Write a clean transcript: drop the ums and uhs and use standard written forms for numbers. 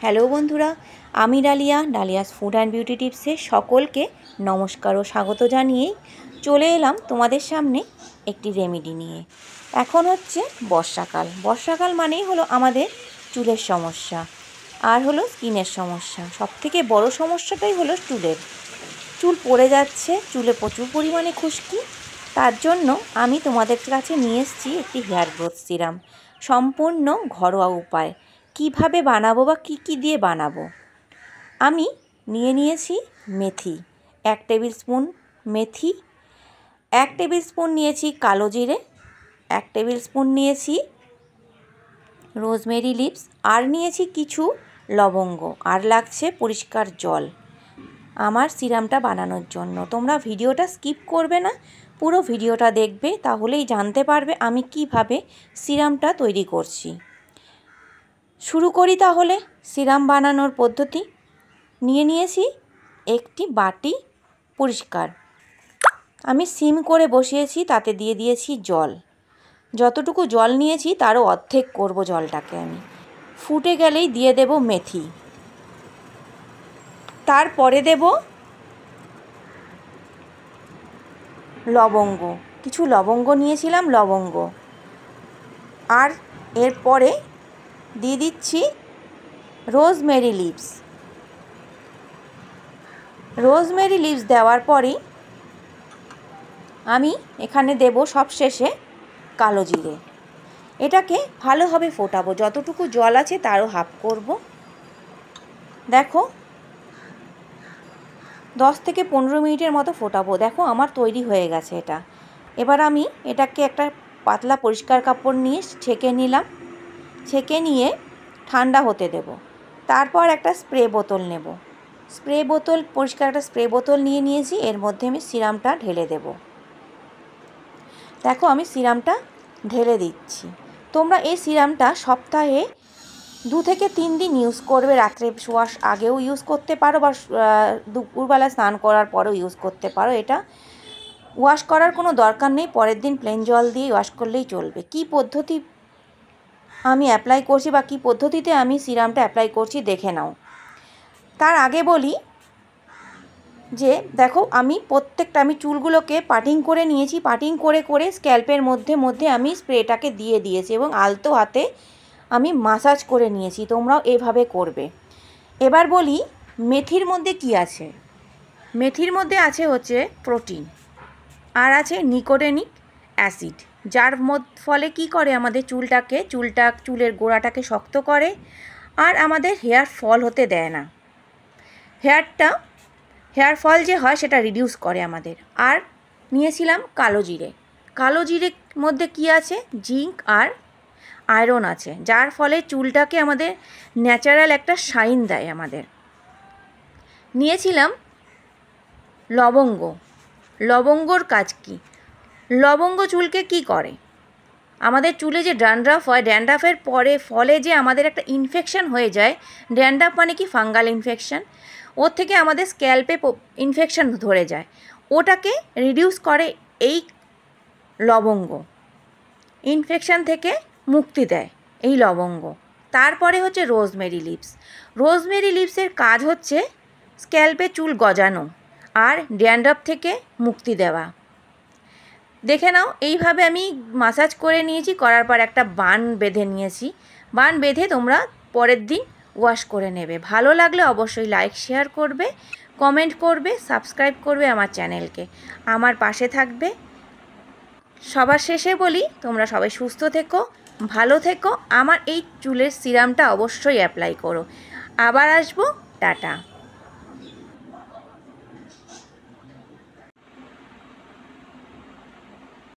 Hello বন্ধুরা, আমি Dalia's food and beauty টিপসে সকলকে নমস্কার ও স্বাগত জানিয়েই চলে এলাম তোমাদের সামনে একটি রেমেডি নিয়ে। এখন হচ্ছে বর্ষাকাল মানেই হলো আমাদের চুলের সমস্যা আর হলো স্কিনের সমস্যা। সবথেকে বড় সমস্যাটাই হলো চুল পড়ে যাচ্ছে, চুলে প্রচুর পরিমাণে খুশকি। তার জন্য আমি তোমাদের কাছে নিয়ে এসেছি একটি হেয়ার গ্রোথ সিরাম, সম্পূর্ণ ঘরোয়া উপায়। কিভাবে বানাবো বা কি দিয়ে বানাবো, আমি নিয়েছি মেথি 1 টেবিল স্পুন, মেথি 1 টেবিল স্পুন নিয়েছি, কালো জিরে 1 টেবিল স্পুন নিয়েছি, রোজমেরি লিভস আর নিয়েছি কিছু লবঙ্গ, আর লাগছে পরিষ্কার জল আমার সিরামটা বানানোর জন্য। তোমরা ভিডিওটা স্কিপ করবে না, পুরো ভিডিওটা দেখবে, তাহলেই জানতে পারবে আমি কিভাবে সিরামটা তৈরি করছি। শুরু করি তাহলে সিরাম বানানোর পদ্ধতি। নিয়েছি একটি বাটি পরিষ্কার, আমি সিম করে বসিয়েছি, তাতে দিয়ে দিয়েছি জল। যতটুকু জল নিয়েছি তারও অর্ধেক করব জলটাকে আমি। ফুটে গেলেই দিয়ে দেব মেথি, তারপরে দেব লবঙ্গ, কিছু লবঙ্গ নিয়েছিলাম, লবঙ্গ। আর এরপরে দিয়ে দিচ্ছি রোজমেরি লিভস দেওয়ার পরেই আমি এখানে দেব সবশেষে কালো জিরে। এটাকে ভালোভাবে ফোটাবো, যতটুকু জল আছে তারও হাফ করব। দেখো 10 থেকে 15 মিনিটের মতো ফোটাবো। দেখো আমার তৈরি হয়ে গেছে এটা। এবার আমি এটাকে একটা পাতলা পরিষ্কার কাপড় নিয়ে ছেঁকে নিলাম। ছেঁকে নিয়ে ঠান্ডা হতে দেব। তারপর একটা স্প্রে বোতল নেব। পরিষ্কার একটা স্প্রে বোতল নিয়েছি, এর মধ্যে আমি সিরামটা ঢেলে দেব। দেখো আমি সিরামটা ঢেলে দিচ্ছি। তোমরা এই সিরামটা সপ্তাহে 2 থেকে 3 দিন ইউজ করবে। রাত্রে শোয়ার আগেও ইউজ করতে পারো বা দুপুরবেলা স্নান করার পরেও ইউজ করতে পারো। এটা ওয়াশ করার কোনো দরকার নেই, পরের দিন প্লেন জল দিয়ে ওয়াশ করলেই চলবে। কি পদ্ধতি আমি অ্যাপ্লাই করছি বা কী পদ্ধতিতে আমি সিরামটা অ্যাপ্লাই করছি দেখে নাও। তার আগে বলি যে দেখো আমি চুলগুলোকে পাটিং করে নিয়েছি। পাটিং করে স্ক্যাল্পের মধ্যে আমি স্প্রেটাকে দিয়ে দিয়েছি এবং আলতো হাতে আমি মাসাজ করে নিয়েছি। তোমরাও এভাবে করবে। এবার বলি মেথির মধ্যে কি আছে। মেথির মধ্যে আছে হচ্ছে প্রোটিন, আর আছে নিকোটিনিক অ্যাসিড, যার ফলে কি করে আমাদের চুলের গোড়াটাকে শক্ত করে আর আমাদের হেয়ার ফল হতে দেয় না। হেয়ার ফল যে হয় সেটা রিডিউস করে আমাদের। আর নিয়েছিলাম কালো জিরের মধ্যে কি আছে, জিঙ্ক আর আয়রন আছে, যার ফলে চুলটাকে আমাদের ন্যাচারাল একটা শাইন দেয় আমাদের। নিয়েছিলাম লবঙ্গর কাজ কি? লবঙ্গ চুলকে কি করে, আমাদের চুলে যে ড্যান্ড্রাফ হয়, ড্যান্ড্রাফের ফলে যে আমাদের একটা ইনফেকশন হয়ে যায়। ড্যান্ড্রাফ মানে কি? Fungal infection. ওর থেকে আমাদের স্ক্যাল্পে ইনফেকশন ধরে যায়, ওটাকে রিডিউস করে এই লবঙ্গ। ইনফেকশন থেকে মুক্তি দেয় এই লবঙ্গ। তারপরে হচ্ছে রোজমেরি লিভসের কাজ হচ্ছে স্ক্যাল্পে চুল গজানো আর ড্যান্ড্রাফ থেকে মুক্তি দেওয়া। দেখে নাও, এইভাবে আমি মাসাজ করে নিয়েছি, করার পর একটা বান বেঁধে নিয়েছি। বান বেঁধে তোমরা পরের দিন ওয়াশ করে নেবে। ভালো লাগলে অবশ্যই লাইক শেয়ার করবে, কমেন্ট করবে, সাবস্ক্রাইব করবে আমার চ্যানেলকে, আমার পাশে থাকবে। সবার শেষে বলি তোমরা সবাই সুস্থ থেকো, ভালো থেকো। আমার এই চুলের সিরামটা অবশ্যই অ্যাপ্লাই করো। আবার আসবো, টাটা।